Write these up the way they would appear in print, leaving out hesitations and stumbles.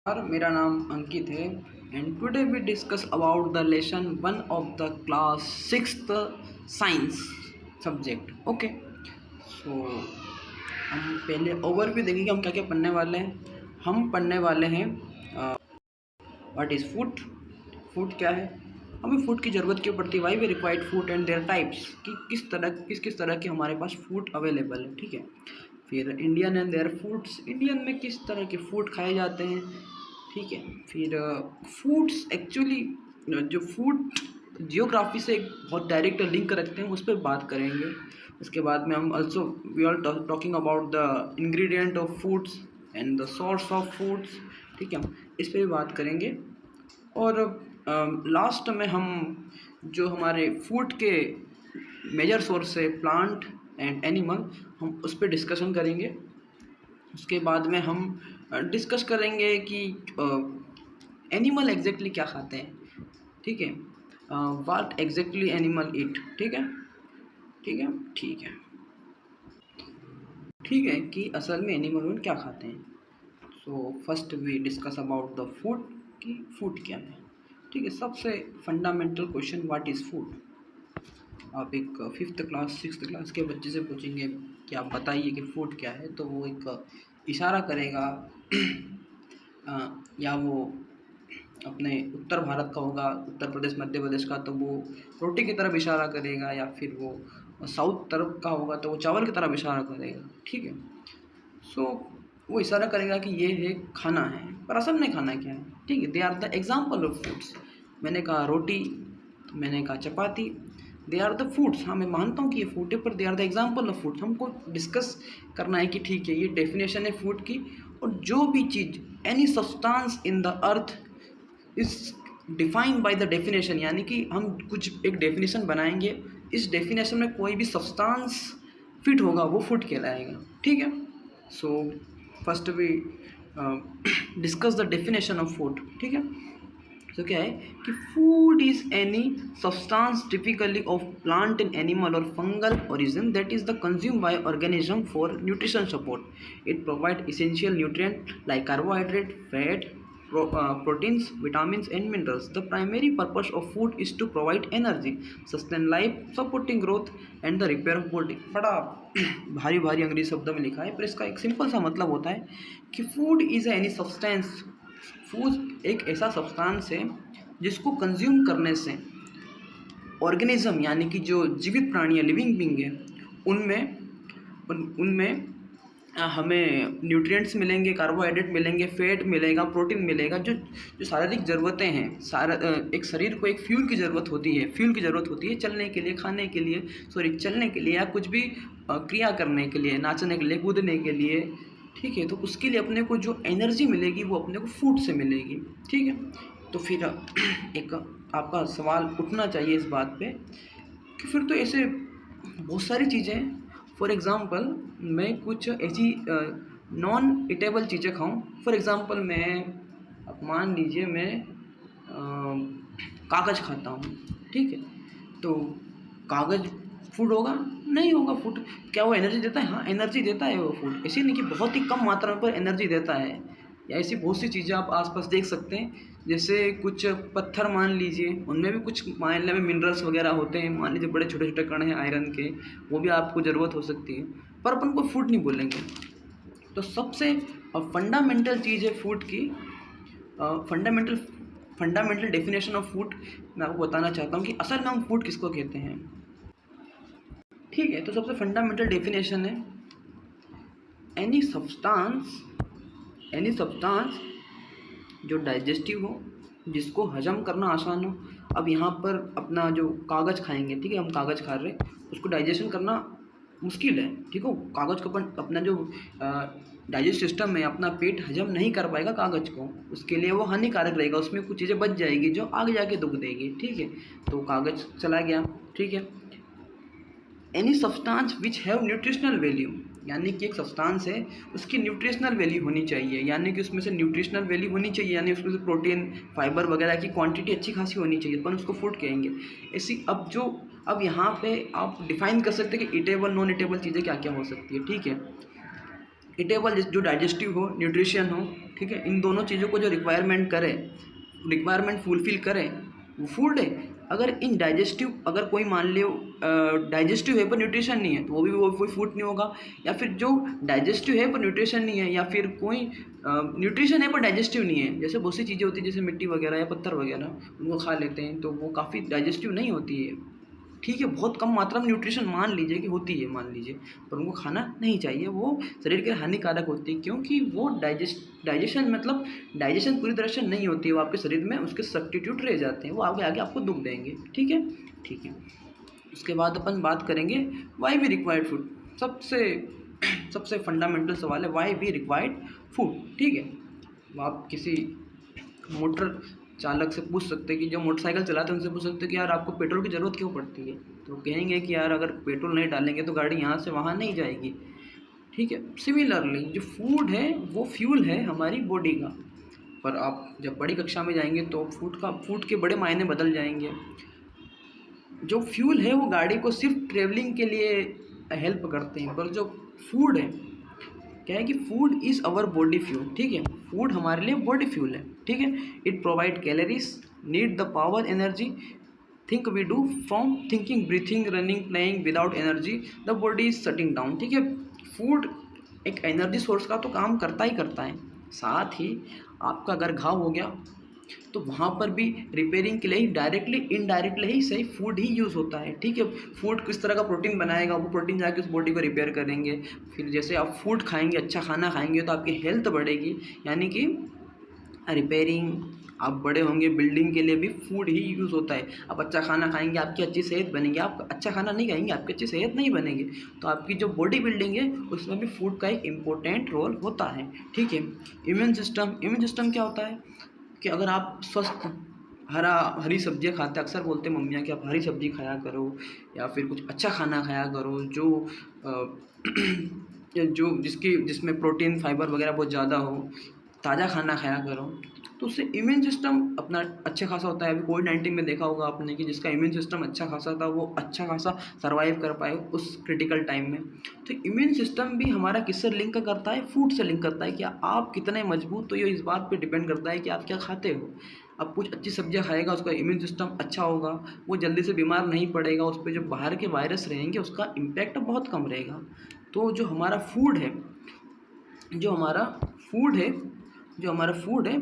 और मेरा नाम अंकित है and today we discuss about the lesson one of the class sixth science subject. Okay, so हम पहले ओवरव्यू देखेंगे हम क्या क्या पढ़ने वाले हैं। हम पढ़ने वाले हैं व्हाट इज़ फूड। फूड क्या है, हमें फूड की ज़रूरत क्यों पड़ती है, why we required food and their types, कि किस तरह के हमारे पास फूड अवेलेबल है। ठीक है, फिर Indian and their foods, Indian में किस तरह के फूड खाए जाते हैं। ठीक है, फिर फूड्स एक्चुअली जो फूड जियोग्राफी से एक बहुत डायरेक्ट लिंक रखते हैं, उस पर बात करेंगे। उसके बाद में हम also we are talking about the ingredient of foods and the source of foods. ठीक है, इस पर भी बात करेंगे। और लास्ट में हम जो हमारे फूड के मेजर सोर्स है प्लांट एंड एनिमल, हम उस पर डिस्कशन करेंगे। उसके बाद में हम डिस्कस करेंगे कि एनिमल एग्जैक्टली क्या खाते हैं। ठीक है, व्हाट एग्जैक्टली एनिमल ईट। ठीक है, ठीक है, ठीक है, ठीक है, कि असल में एनिमल क्या खाते हैं। So first we discuss about the food, कि फूड क्या है। ठीक है, सबसे fundamental question what is food. आप एक फिफ्थ क्लास सिक्स्थ क्लास के बच्चे से पूछेंगे कि आप बताइए कि फूड क्या है, तो वो एक इशारा करेगा या वो अपने उत्तर भारत का होगा, उत्तर प्रदेश मध्य प्रदेश का, तो वो रोटी की तरफ इशारा करेगा, या फिर वो साउथ तरफ का होगा तो वो चावल की तरफ इशारा करेगा। ठीक है, सो वो इशारा करेगा कि ये है खाना है, पर असल में खाना क्या है। ठीक है, they are the example of foods. मैंने कहा रोटी, मैंने कहा चपाती, दे आर द फूड्स। हाँ, मैं मानता हूँ कि ये फूड है, पर they are the example of foods. हमको डिस्कस करना है कि ठीक है, ये डेफिनेशन है फूड की, और जो भी चीज़ any substance in the earth is defined by the definition, यानी कि हम कुछ एक डेफिनेशन बनाएंगे, इस डेफिनेशन में कोई भी सब्सटेंस फिट होगा वो फूड कहलाएगा। ठीक है, so first we discuss the definition of food. ठीक है, तो क्या है कि food is any substance typically of plant and animal और fungal origin that is the consume by organism for nutrition support. It provide essential nutrient like carbohydrate, fat, proteins, vitamins and minerals. The primary purpose of food is to provide energy, sustain life, supporting growth and the repair of body. बड़ा भारी भारी अंग्रेजी शब्द में लिखा है, पर इसका एक सिंपल सा मतलब होता है कि food is any substance. Food एक ऐसा सब्सटेंस है जिसको कंज्यूम करने से ऑर्गेनिज्म, यानी कि जो जीवित प्राणी है, लिविंग बींग है, उनमें उनमें हमें न्यूट्रिएंट्स मिलेंगे, कार्बोहाइड्रेट मिलेंगे, फैट मिलेगा, प्रोटीन मिलेगा। जो जो शारीरिक ज़रूरतें हैं, एक शरीर को एक फ्यूल की ज़रूरत होती है, चलने के लिए, खाने के लिए, चलने के लिए, या कुछ भी क्रिया करने के लिए, नाचने के लिए, कूदने के लिए। ठीक है, तो उसके लिए अपने को जो एनर्जी मिलेगी वो अपने को फूड से मिलेगी। ठीक है, तो फिर एक आपका सवाल उठना चाहिए इस बात पे कि फिर तो ऐसे बहुत सारी चीज़ें हैं। फॉर एग्ज़ाम्पल मैं कुछ ऐसी नॉन ईटेबल चीज़ें खाऊं। फॉर एग्ज़ाम्पल मैं, अब मान लीजिए मैं कागज़ खाता हूँ। ठीक है, तो कागज़ फूड होगा? नहीं होगा फूड। क्या वो एनर्जी देता है? हाँ, एनर्जी देता है वो फूड। ऐसी नहीं कि बहुत ही कम मात्रा में पर एनर्जी देता है। या ऐसी बहुत सी चीज़ें आप आसपास देख सकते हैं, जैसे कुछ पत्थर मान लीजिए, उनमें भी कुछ मायने में मिनरल्स वगैरह होते हैं। मान लीजिए बड़े छोटे छोटे कण हैं आयरन के, वो भी आपको ज़रूरत हो सकती है, पर अपन को फूड नहीं बोलेंगे। तो सबसे फंडामेंटल चीज़ है फूड की, फंडामेंटल डेफिनेशन ऑफ फूड मैं आपको बताना चाहता हूँ कि असल में हम फूड किसको कहते हैं। ठीक है, तो सबसे फंडामेंटल डेफिनेशन है एनी सब्सटेंस जो डाइजेस्टिव हो, जिसको हजम करना आसान हो। अब यहाँ पर अपना जो कागज़ खाएंगे, ठीक है, हम कागज़ खा रहे हैं, उसको डाइजेशन करना मुश्किल है। ठीक हो, कागज़ को अपना जो डाइजेस्ट सिस्टम है, अपना पेट हजम नहीं कर पाएगा कागज़ को, उसके लिए वो हानिकारक रहेगा, उसमें कुछ चीज़ें बच जाएगी जो आगे जाके दुख देगी। ठीक है, तो कागज़ चला गया। ठीक है, any substance which have nutritional value, यानी कि एक सब्सटेंस है उसकी न्यूट्रिशनल वैल्यू होनी चाहिए, यानी कि उसमें से न्यूट्रिशनल वैल्यू होनी चाहिए, यानी उसमें से प्रोटीन, फाइबर वगैरह की क्वांटिटी अच्छी खासी होनी चाहिए, अपन उसको फूड कहेंगे। ऐसी अब यहाँ पे आप डिफाइन कर सकते हैं कि ईटेबल नॉन ईटेबल चीज़ें क्या क्या हो सकती है। ठीक है, ईटेबल जो डाइजेस्टिव हो, न्यूट्रिशन हो, ठीक है। इन दोनों चीज़ों को जो रिक्वायरमेंट फुलफिल करे वो फूड है। अगर इन डाइजेस्टिव, अगर कोई मान लो डाइजेस्टिव है पर न्यूट्रिशन नहीं है तो वो कोई फूड नहीं होगा। या फिर जो डाइजेस्टिव है पर न्यूट्रिशन नहीं है, या फिर कोई न्यूट्रिशन है पर डाइजेस्टिव नहीं है, जैसे बहुत सी चीज़ें होती है जैसे मिट्टी वगैरह या पत्थर वगैरह, उनको खा लेते हैं तो वो काफ़ी डाइजेस्टिव नहीं होती है, ठीक है। बहुत कम मात्रा में न्यूट्रिशन मान लीजिए कि होती है, मान लीजिए, पर उनको खाना नहीं चाहिए, वो शरीर के लिए हानिकारक होती है, क्योंकि वो डाइजेशन पूरी तरह से नहीं होती है, वो आपके शरीर में उसके सब्स्टिट्यूट रह जाते हैं, वो आगे आगे आपको दुख देंगे, ठीक है। ठीक है, उसके बाद अपन बात करेंगे वाई वी रिक्वायर्ड फूड। सबसे फंडामेंटल सवाल है वाई वी रिक्वायर्ड फूड, ठीक है। आप किसी मोटर चालक से पूछ सकते हैं कि जो मोटरसाइकिल चलाते हैं उनसे पूछ सकते हैं कि यार आपको पेट्रोल की ज़रूरत क्यों पड़ती है, तो कहेंगे कि यार अगर पेट्रोल नहीं डालेंगे तो गाड़ी यहाँ से वहाँ नहीं जाएगी, ठीक है। सिमिलरली जो फूड है वो फ्यूल है हमारी बॉडी का, पर आप जब बड़ी कक्षा में जाएंगे तो फूड के बड़े मायने बदल जाएंगे। जो फ्यूल है वो गाड़ी को सिर्फ ट्रेवलिंग के लिए हेल्प करते हैं, पर जो फूड है क्या है कि food is our body fuel, ठीक है। फूड हमारे लिए बॉडी फ्यूल है, ठीक है। It provide calories, need the power energy, think we do from thinking, breathing, running, playing, without energy the body is shutting down, ठीक है। फूड एक एनर्जी सोर्स का तो काम करता ही करता है, साथ ही आपका अगर घाव हो गया तो वहाँ पर भी रिपेयरिंग के लिए ही डायरेक्टली इनडायरेक्टली ही सही फूड ही यूज़ होता है, ठीक है। फूड किस तरह का प्रोटीन बनाएगा, वो प्रोटीन जाके उस बॉडी को रिपेयर करेंगे। फिर जैसे आप फूड खाएंगे, अच्छा खाना खाएंगे तो आपकी हेल्थ बढ़ेगी, यानी कि रिपेयरिंग, आप बड़े होंगे, बिल्डिंग के लिए भी फूड ही यूज़ होता है। आप अच्छा खाना खाएंगे आपकी अच्छी सेहत बनेगी, आप अच्छा खाना नहीं खाएंगे आपकी अच्छी सेहत नहीं बनेगी, तो आपकी जो बॉडी बिल्डिंग है उसमें भी फूड का एक इम्पोर्टेंट रोल होता है, ठीक है। इम्यून सिस्टम क्या होता है कि अगर आप स्वस्थ हरी सब्जियां खाते हैं, अक्सर बोलते हैं मम्मियाँ कि आप हरी सब्जी खाया करो या फिर कुछ अच्छा खाना खाया करो जो जिसमें प्रोटीन फाइबर वगैरह बहुत ज़्यादा हो, ताज़ा खाना खाया करो, तो उससे इम्यून सिस्टम अपना अच्छा खासा होता है। अभी कोविड-19 में देखा होगा आपने कि जिसका इम्यून सिस्टम अच्छा खासा था वो अच्छा खासा सर्वाइव कर पाए उस क्रिटिकल टाइम में। तो इम्यून सिस्टम भी हमारा किससे लिंक करता है, फूड से लिंक करता है कि आप कितने मजबूत, तो ये इस बात पे डिपेंड करता है कि आप क्या खाते हो। आप कुछ अच्छी सब्जियां खाएगा, उसका इम्यून सिस्टम अच्छा होगा, वो जल्दी से बीमार नहीं पड़ेगा, उस पर जो बाहर के वायरस रहेंगे उसका इम्पैक्ट बहुत कम रहेगा। तो जो हमारा फूड है जो हमारा फूड है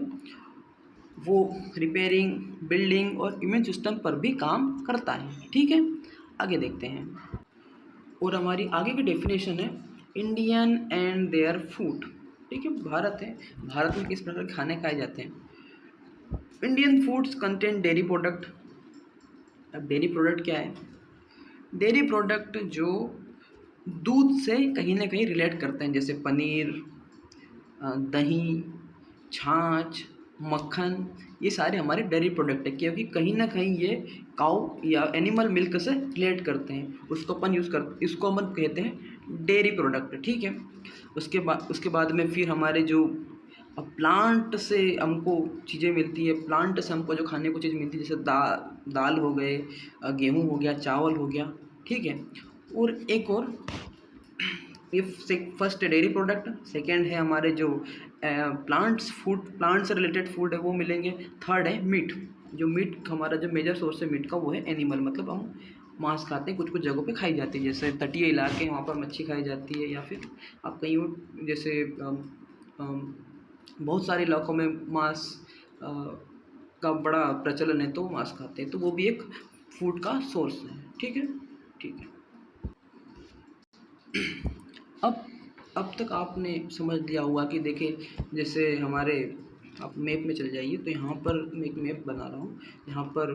वो रिपेयरिंग, बिल्डिंग और इम्यून सिस्टम पर भी काम करता है, ठीक है। आगे देखते हैं, और हमारी आगे की डेफिनेशन है इंडियन एंड देयर फूड, ठीक है। भारत में किस प्रकार के खाने खाए जाते हैं। Indian foods contain dairy product. अब डेयरी प्रोडक्ट क्या है, डेयरी प्रोडक्ट जो दूध से कहीं ना कहीं रिलेट करते हैं, जैसे पनीर, दही, छाछ, मक्खन, ये सारे हमारे डेयरी प्रोडक्ट है, क्योंकि कहीं ना कहीं ये काउ या एनिमल मिल्क से रिलेट करते हैं, इसको अपन कहते हैं डेयरी प्रोडक्ट, ठीक है। उसके बाद में फिर हमारे जो प्लांट से हमको चीज़ें मिलती है, प्लांट से हमको जो खाने को चीज़ मिलती है, जैसे दाल हो गए, गेहूँ हो गया, चावल हो गया, ठीक है। और एक और फर्स्ट डेयरी प्रोडक्ट, सेकेंड है हमारे जो प्लांट से रिलेटेड फूड है वो मिलेंगे, थर्ड है मीट। हमारा जो मेजर सोर्स है मीट का वो है एनिमल, मतलब हम मांस खाते हैं, कुछ कुछ जगहों पे खाई जाती है, जैसे तटीय इलाके हैं वहाँ पर मच्छी खाई जाती है, या फिर आप कहीं और जैसे बहुत सारे इलाकों में मांस का बड़ा प्रचलन है तो मांस खाते हैं, तो वो भी एक फूड का सोर्स है, ठीक है। ठीक है, अब तक आपने समझ लिया होगा कि देखिए, जैसे आप मैप में चल जाइए तो यहाँ पर मैं एक मैप बना रहा हूँ। यहाँ पर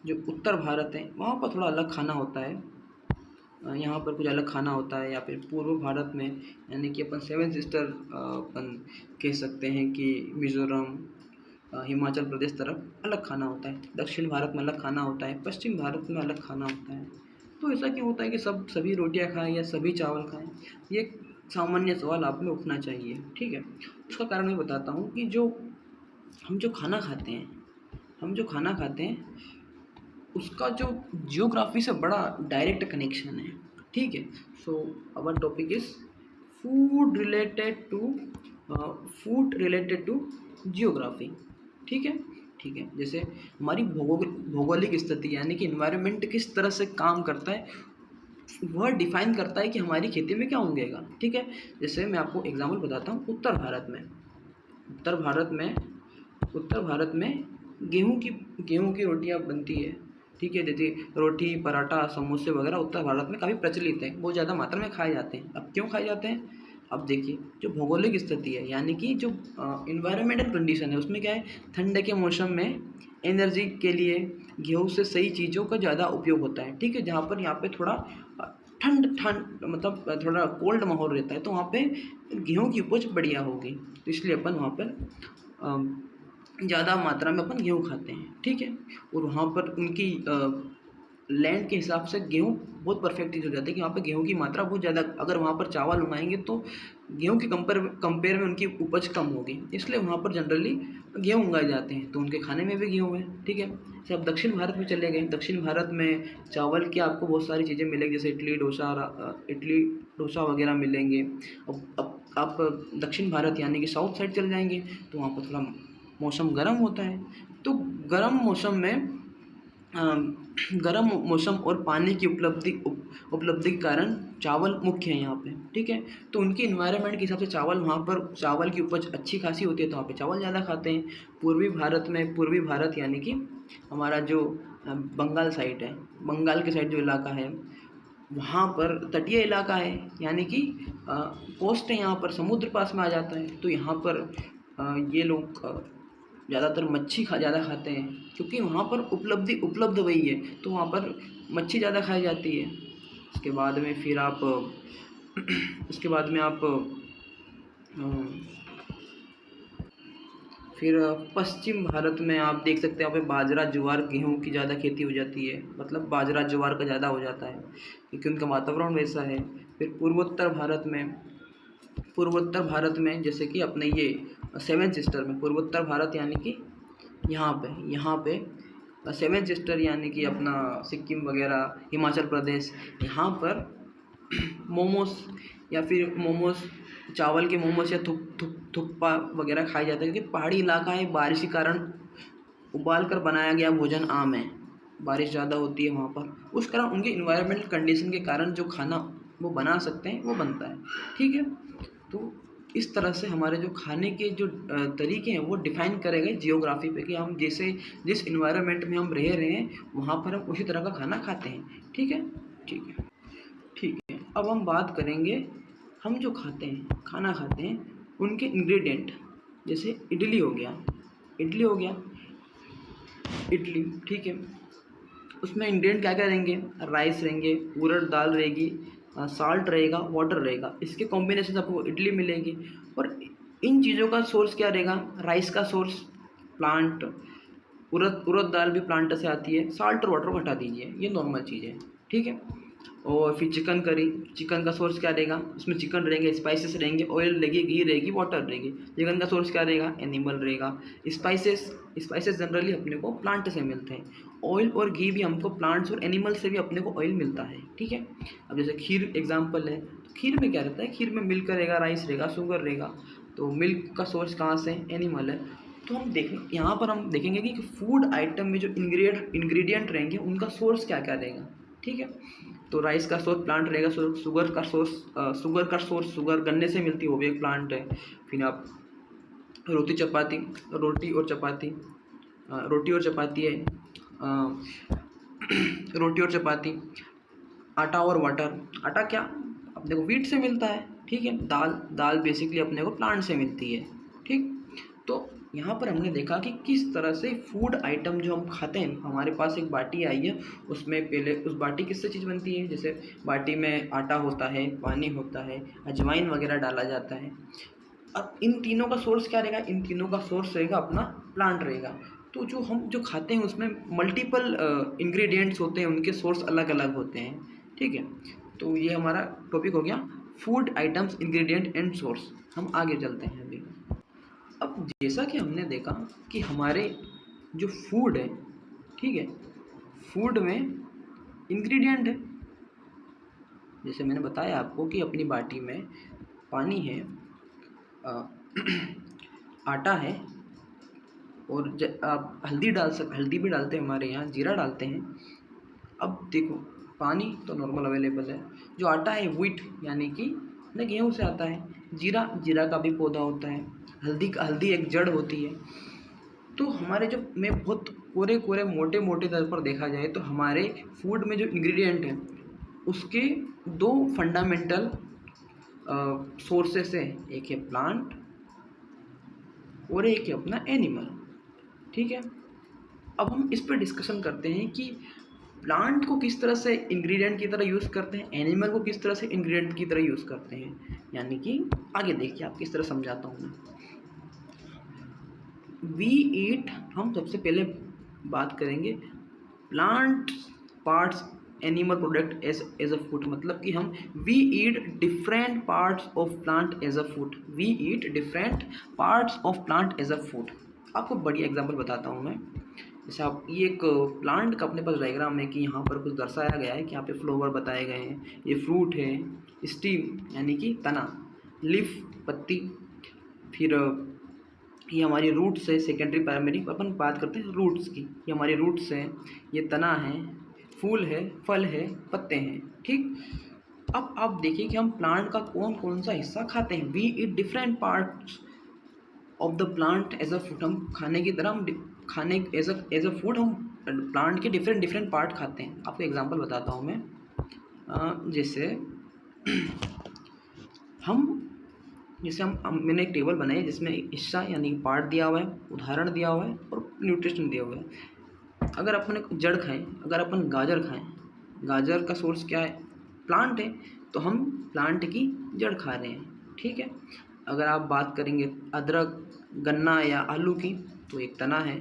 जो उत्तर भारत है वहाँ पर थोड़ा अलग खाना होता है, यहाँ पर कुछ अलग खाना होता है, या फिर पूर्व भारत में यानी कि अपन 7 सिस्टर अपन कह सकते हैं कि मिज़ोरम, हिमाचल प्रदेश तरफ अलग खाना होता है, दक्षिण भारत में अलग खाना होता है, पश्चिम भारत में अलग खाना होता है। तो ऐसा क्यों होता है कि सभी रोटियां खाएं या सभी चावल खाएं, ये एक सामान्य सवाल आप में उठना चाहिए, ठीक है। उसका कारण मैं बताता हूँ कि हम जो खाना खाते हैं उसका जो जियोग्राफी से बड़ा डायरेक्ट कनेक्शन है, ठीक है। So our topic is food related to food related to geography. ठीक है, ठीक है। जैसे हमारी भौगोलिक स्थिति यानी कि इन्वायरमेंट किस तरह से काम करता है, वह डिफाइन करता है कि हमारी खेती में क्या उगेगा। ठीक है, जैसे मैं आपको एग्जाम्पल बताता हूँ। उत्तर भारत में उत्तर भारत में गेहूँ की रोटियाँ बनती है। ठीक है, जैसे रोटी, पराठा, समोसे वगैरह उत्तर भारत में काफ़ी प्रचलित हैं, बहुत ज़्यादा मात्रा में खाए जाते हैं। अब क्यों खाए जाते हैं? अब देखिए, जो भौगोलिक स्थिति है यानी कि जो इन्वायरमेंटल कंडीशन है, उसमें क्या है, ठंड के मौसम में एनर्जी के लिए गेहूँ से सही चीज़ों का ज़्यादा उपयोग होता है। ठीक है, जहाँ पर यहाँ पे थोड़ा ठंड ठंड मतलब थोड़ा कोल्ड माहौल रहता है, तो वहाँ पे गेहूँ की उपज बढ़िया होगी, तो इसलिए अपन वहाँ पर ज़्यादा मात्रा में अपन गेहूँ खाते हैं। ठीक है, और वहाँ पर उनकी लैंड के हिसाब से गेहूँ बहुत परफेक्ट चीज़ हो जाती है कि वहाँ पे गेहूँ की मात्रा बहुत ज़्यादा, अगर वहाँ पर चावल उगाएंगे तो गेहूँ की कंपेयर में उनकी उपज कम होगी, इसलिए वहाँ पर जनरली गेहूँ उगाए जाते हैं, तो उनके खाने में भी गेहूँ है। ठीक है, जैसे आप दक्षिण भारत में चले गए, दक्षिण भारत में चावल की आपको बहुत सारी चीज़ें मिलेंगी, जैसे इडली डोसा वगैरह मिलेंगे। अब आप दक्षिण भारत यानी कि साउथ साइड चले जाएंगे, तो वहाँ पर थोड़ा मौसम गर्म होता है, तो गर्म मौसम में गर्म मौसम और पानी की उपलब्धि के कारण चावल मुख्य है यहाँ पे। ठीक है, तो उनकी इन्वायरमेंट के हिसाब से चावल, वहाँ पर चावल की उपज अच्छी खासी होती है, तो वहाँ पे चावल ज़्यादा खाते हैं। पूर्वी भारत यानी कि हमारा जो बंगाल साइड है, बंगाल के साइड जो इलाका है, वहाँ पर तटीय इलाका है, यानी कि कोस्ट है, यहाँ पर समुद्र पास में आ जाता है, तो यहाँ पर ये लोग ज़्यादातर मच्छी ज़्यादा खाते हैं, क्योंकि वहाँ पर उपलब्ध वही है, तो वहाँ पर मच्छी ज़्यादा खाई जाती है। इसके बाद में फिर आप इसके बाद में आप फिर पश्चिम भारत में आप देख सकते हैं, यहाँ पे बाजरा, ज्वार, गेहूँ की ज़्यादा खेती हो जाती है, मतलब बाजरा ज्वार का ज़्यादा हो जाता है, क्योंकि उनका वातावरण वैसा है। फिर पूर्वोत्तर भारत में जैसे कि अपने ये सेवन सिस्टर में, पूर्वोत्तर भारत यानी कि यहाँ पे सेवन सिस्टर यानी कि अपना सिक्किम वगैरह, हिमाचल प्रदेश, यहाँ पर मोमोस या फिर चावल के मोमोस या थुप्पा वगैरह खाए जाते हैं, क्योंकि पहाड़ी इलाका है, बारिश के कारण उबाल कर बनाया गया भोजन आम है, बारिश ज़्यादा होती है वहाँ पर, उस कारण उनके इन्वायरमेंटल कंडीशन के कारण जो खाना वो बना सकते हैं वो बनता है। ठीक है, तो इस तरह से हमारे जो खाने के जो तरीके हैं वो डिफाइन करे गए जियोग्राफी पे, कि हम जिस इन्वायरमेंट में हम रह रहे हैं वहाँ पर हम उसी तरह का खाना खाते हैं। ठीक है, ठीक है, ठीक है। अब हम बात करेंगे, हम जो खाना खाते हैं उनके इंग्रेडिएंट। जैसे इडली हो गया, इडली, ठीक है, उसमें इंग्रेडिएंट क्या क्या रहेंगे, राइस रहेंगे, उड़द दाल रहेगी, साल्ट रहेगा, वाटर रहेगा, इसके कॉम्बिनेशन से आपको इडली मिलेगी। और इन चीज़ों का सोर्स क्या रहेगा, राइस का सोर्स प्लांट, उड़द दाल भी प्लांट से आती है, साल्ट और वाटर को हटा दीजिए, ये नॉर्मल चीज़ है। ठीक है, और फिर चिकन करी, चिकन का सोर्स क्या रहेगा, उसमें चिकन रहेंगे, स्पाइसेस रहेंगे, ऑयल रहेगी, घी रहेगी, वाटर रहेगी। चिकन का सोर्स क्या रहेगा, एनिमल रहेगा। स्पाइसेस जनरली अपने को प्लांट से मिलते हैं, ऑयल और घी भी हमको प्लांट्स और एनिमल से भी अपने को ऑयल मिलता है। ठीक है, अब जैसे खीर एग्जाम्पल है, तो खीर में क्या रहता है, खीर में मिल्क रहेगा, राइस रहेगा, शुगर रहेगा, तो मिल्क का सोर्स कहाँ से, एनिमल है। तो यहाँ पर हम देखेंगे कि फूड आइटम में जो इंग्रेडिएंट रहेंगे उनका सोर्स क्या क्या रहेगा। ठीक है, तो राइस का सोर्स प्लांट रहेगा, शुगर का सोर्स शुगर गन्ने से मिलती है, वो भी एक प्लांट है। फिर आप रोटी और चपाती है, रोटी और चपाती, आटा और वाटर। आटा क्या अपने को व्हीट से मिलता है। ठीक है, दाल बेसिकली अपने को प्लांट से मिलती है। ठीक, तो यहाँ पर हमने देखा कि किस तरह से फूड आइटम जो हम खाते हैं, हमारे पास एक बाटी आई है, उसमें पहले उस बाटी किससे चीज़ बनती है, जैसे बाटी में आटा होता है, पानी होता है, अजवाइन वगैरह डाला जाता है। अब इन तीनों का सोर्स क्या रहेगा, इन तीनों का सोर्स रहेगा अपना प्लांट रहेगा। तो जो हम जो खाते हैं उसमें मल्टीपल इंग्रेडिएंट्स होते हैं, उनके सोर्स अलग अलग होते हैं। ठीक है, तो ये हमारा टॉपिक हो गया food items, ingredient and source. हम आगे चलते हैं अभी। अब जैसा कि हमने देखा कि हमारे जो फूड है, ठीक है, फूड में इंग्रेडिएंट है, जैसे मैंने बताया आपको कि अपनी बाटी में पानी है, आटा है और आप हल्दी भी डालते हैं, हमारे यहाँ जीरा डालते हैं। अब देखो, पानी तो नॉर्मल अवेलेबल है, जो आटा है व्हीट यानी कि ना गेहूँ से आता है, जीरा का भी पौधा होता है, हल्दी एक जड़ होती है। तो हमारे जो में बहुत पूरे मोटे तौर पर देखा जाए तो हमारे फूड में जो इंग्रेडिएंट है उसके दो फंडामेंटल सोर्सेस है, एक है प्लांट और एक है अपना एनिमल। ठीक है, अब हम इस पर डिस्कशन करते हैं कि प्लांट को किस तरह से इंग्रेडिएंट की तरह यूज़ करते हैं, एनिमल को किस तरह से इंग्रेडिएंट की तरह यूज़ करते हैं। यानी कि आगे देखिए आप किस तरह समझाता हूँ मैं। वी ईट, हम सबसे पहले बात करेंगे plant parts animal product as a food, मतलब कि हम we eat different parts of plant as a food, we eat different parts of plant as a food. आपको बढ़िया एग्जांपल बताता हूँ मैं। जैसे आप, ये एक प्लांट का अपने पास डायग्राम है कि यहाँ पर कुछ दर्शाया गया है कि यहाँ पे फ्लावर बताए गए हैं, ये फ्रूट है, स्टीम यानी कि तना, लीफ पत्ती, फिर ये हमारी रूट्स है, सेकेंडरी प्राइमरी अपन बात करते हैं रूट्स की, ये हमारी रूट्स हैं, ये तना है, फूल है, फल है, पत्ते हैं। ठीक, अब आप देखिए कि हम प्लांट का कौन कौन सा हिस्सा खाते हैं। We eat different parts of the plant as a food, हम खाने की तरह हम खाने एज अ फूड हम प्लांट के डिफरेंट पार्ट खाते हैं। आपको एग्जांपल बताता हूँ मैं। जैसे मैंने एक टेबल बनाई है जिसमें हिस्सा यानी पार्ट दिया हुआ है, उदाहरण दिया हुआ है और न्यूट्रिशन दिया हुआ है। अगर अपन जड़ खाएं, अगर अपन गाजर खाएं, गाजर का सोर्स क्या है, प्लांट है, तो हम प्लांट की जड़ खा रहे हैं। ठीक है, अगर आप बात करेंगे अदरक, गन्ना या आलू की, तो एक तना है।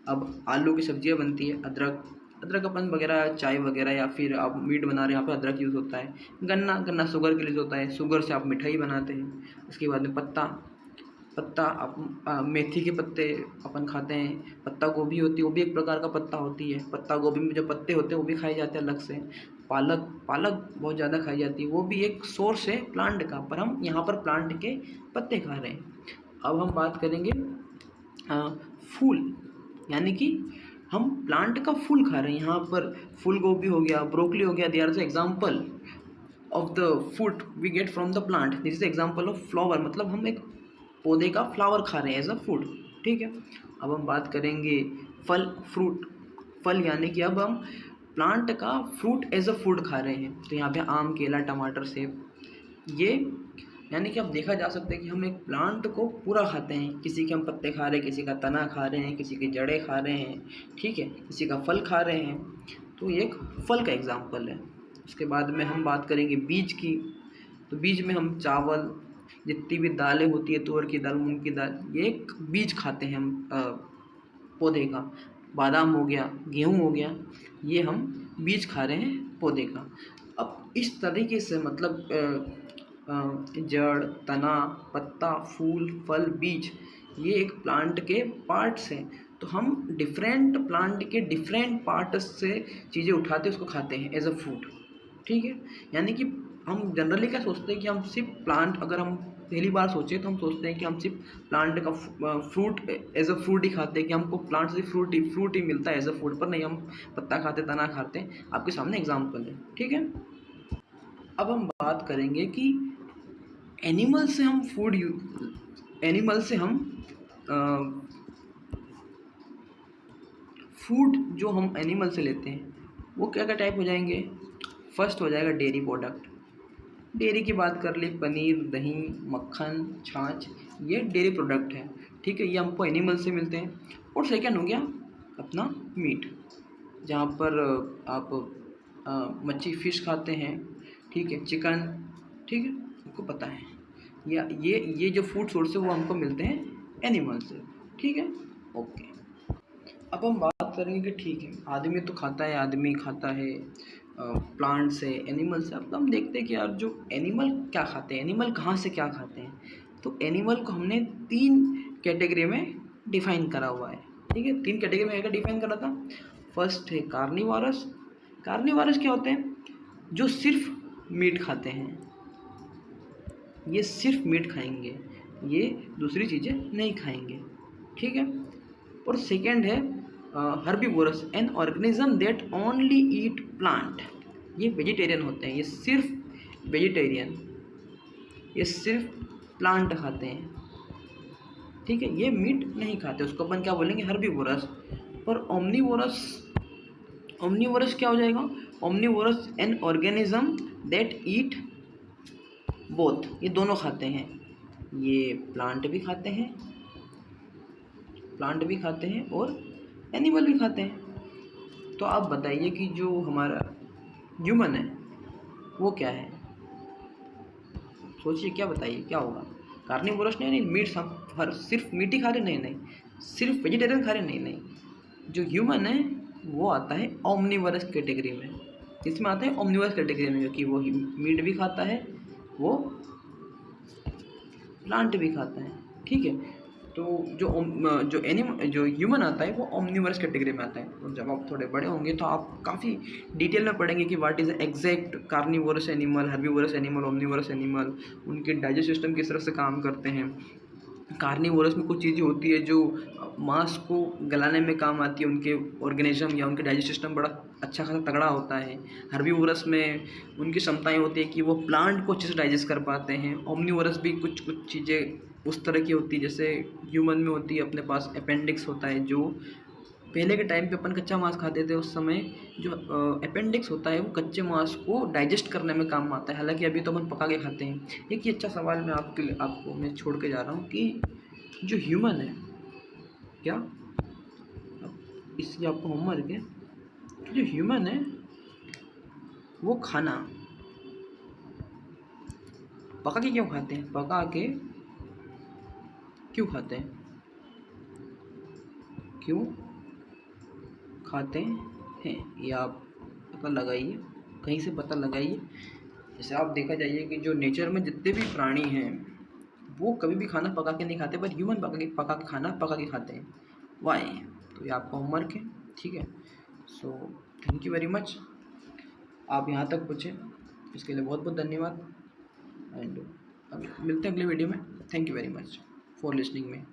अब आलू की सब्जियां बनती है, अदरक अपन वगैरह चाय वगैरह या फिर आप मीट बना रहे हैं, यहाँ पे अदरक यूज़ होता है। गन्ना शुगर के लिए होता है, शुगर से आप मिठाई बनाते हैं। उसके बाद में पत्ता आप मेथी के पत्ते अपन खाते हैं। पत्ता गोभी होती है, वो भी एक प्रकार का पत्ता होती है। पत्ता गोभी में जो पत्ते होते हैं वो भी खाए जाते हैं अलग से। पालक बहुत ज़्यादा खाई जाती है, वो भी एक सोर्स है प्लांट का, पर हम यहाँ पर प्लांट के पत्ते खा रहे हैं। अब हम बात करेंगे फूल, यानी कि हम प्लांट का फूल खा रहे हैं। यहाँ पर फूल गोभी हो गया, ब्रोकली हो गया, they are the example of the food we get from the plant. This is example of flower, मतलब हम एक पौधे का फ्लावर खा रहे हैं एज अ फूड। ठीक है, अब हम बात करेंगे फल, यानी कि अब हम प्लांट का फ्रूट एज अ फूड खा रहे हैं। तो यहाँ पे आम, केला, टमाटर, सेब, ये यानी कि अब देखा जा सकता है कि हम एक प्लांट को पूरा खाते हैं। किसी के हम पत्ते खा रहे हैं, किसी का तना खा रहे हैं, किसी की जड़ें खा रहे हैं, ठीक है, किसी का फल खा रहे हैं। तो ये एक फल का एग्जाम्पल है। उसके बाद में हम बात करेंगे बीज की, तो बीज में हम चावल, जितनी भी दालें होती है, तुअर की दाल, मूंग की दाल, ये एक बीज खाते हैं हम पौधे का। बादाम हो गया, गेहूँ हो गया, ये हम बीज खा रहे हैं पौधे का। अब इस तरीके से मतलब जड़, तना, पत्ता, फूल, फल, बीज, ये एक प्लांट के पार्ट्स हैं। तो हम डिफरेंट प्लांट के डिफरेंट पार्ट्स से चीज़ें उठाते उसको खाते हैं एज अ फूड। ठीक है, यानी कि हम जनरली क्या सोचते हैं कि हम सिर्फ प्लांट, अगर हम पहली बार सोचें तो हम सोचते हैं कि हम सिर्फ प्लांट का फ्रूट एज अ फ्रूट ही खाते हैं, कि हमको प्लांट से फ्रूट ही मिलता है एज अ फूड, पर नहीं, हम पत्ता खाते, तना खाते हैं। आपके सामने एग्जाम्पल है। ठीक है, अब हम बात करेंगे कि एनिमल से हम फूड जो हम एनिमल से लेते हैं वो क्या क्या टाइप हो जाएंगे। फर्स्ट हो जाएगा डेयरी प्रोडक्ट। डेयरी की बात कर ले, पनीर, दही, मक्खन, छाछ, ये डेयरी प्रोडक्ट है। ठीक है, ये हमको एनिमल से मिलते हैं। और सेकंड हो गया अपना मीट, जहाँ पर आप मच्छी, फिश खाते हैं, ठीक है, चिकन, ठीक है, आपको पता है। या ये जो फूड सोर्स है वो हमको मिलते हैं एनिमल से। ठीक है, ओके। अब हम बात करेंगे कि ठीक है, आदमी खाता है प्लांट से, एनिमल से। अब हम देखते हैं कि यार जो एनिमल क्या खाते हैं, एनिमल कहाँ से क्या खाते हैं। तो एनिमल को हमने 3 कैटेगरी में डिफाइन करा हुआ है। ठीक है, 3 कैटेगरी में क्या डिफाइन करा था। फर्स्ट है कार्निवोरस। कार्निवोरस क्या होते हैं, जो सिर्फ मीट खाते हैं, ये सिर्फ मीट खाएंगे। ये दूसरी चीज़ें नहीं खाएंगे, ठीक है। और सेकेंड है herbivorous, an organism that only eat plant. ये वेजिटेरियन होते हैं, ये सिर्फ वेजिटेरियन, ये सिर्फ प्लांट खाते हैं, ठीक है। ये मीट नहीं खाते, उसको अपन क्या बोलेंगे, हर्बीवोरस। पर ओमनीवोरस, ओमनीवोरस क्या हो जाएगा, omnivorous N organism that eat both, ये दोनों खाते हैं, ये प्लांट भी खाते हैं, प्लांट भी खाते हैं और एनिमल भी खाते हैं। तो आप बताइए कि जो हमारा ह्यूमन है वो क्या है, सोचिए, क्या बताइए क्या होगा। कार्निवोरस नहीं, नहीं मीट, हर सिर्फ मीट ही खा रहे, नहीं नहीं, सिर्फ वेजिटेरियन खा रहे, नहीं नहीं। जो ह्यूमन है वो आता है ओमनिवरस कैटेगरी में, इसमें आता है ओमनिवरस कैटेगरी में, क्योंकि वो मीट भी खाता है, वो प्लांट भी खाता है, ठीक है। तो जो ह्यूमन आता है वो ओमनिवरस कैटेगरी में आता है। और जब आप थोड़े बड़े होंगे तो आप काफ़ी डिटेल में पढ़ेंगे कि what is exact carnivorous animal, herbivorous animal, omnivorous animal, उनके डाइजेस्ट सिस्टम किस तरह से काम करते हैं। कार्निवोरस में कुछ चीज़ें होती है जो मांस को गलाने में काम आती है, उनके ऑर्गेनिज्म या उनके डाइजेस्ट सिस्टम बड़ा अच्छा खासा तगड़ा होता है। हर्बीवोरस में उनकी क्षमताएं होती है कि वो प्लांट को अच्छे से डाइजेस्ट कर पाते हैं। ओमनीवोरस भी कुछ कुछ चीज़ें उस तरह की होती है, जैसे ह्यूमन में होती है, अपने पास अपेंडिक्स होता है, जो पहले के टाइम पे अपन कच्चा मांस खाते थे, उस समय जो अपेंडिक्स होता है वो कच्चे मांस को डाइजेस्ट करने में काम आता है। हालांकि अभी तो अपन पका के खाते हैं। एक ये अच्छा सवाल मैं आपके लिए आपको मैं छोड़ के जा रहा हूँ कि जो ह्यूमन है, क्या इसलिए आपको होमवर्क है, जो ह्यूमन है वो खाना पका के क्यों खाते हैं, पका के क्यों खाते हैं, क्यों खाते हैं, ये आप पता लगाइए, कहीं से पता लगाइए। जैसे आप देखा जाइए कि जो नेचर में जितने भी प्राणी हैं वो कभी भी खाना पका के नहीं खाते, पर ह्यूमन पका के खाना पका के खाते हैं। वाई? तो ये आपका होमवर्क है, ठीक है। So thank you very much, आप यहाँ तक पूछे इसके लिए बहुत बहुत धन्यवाद। एंड मिलते हैं अगले वीडियो में। Thank you very much for listening में।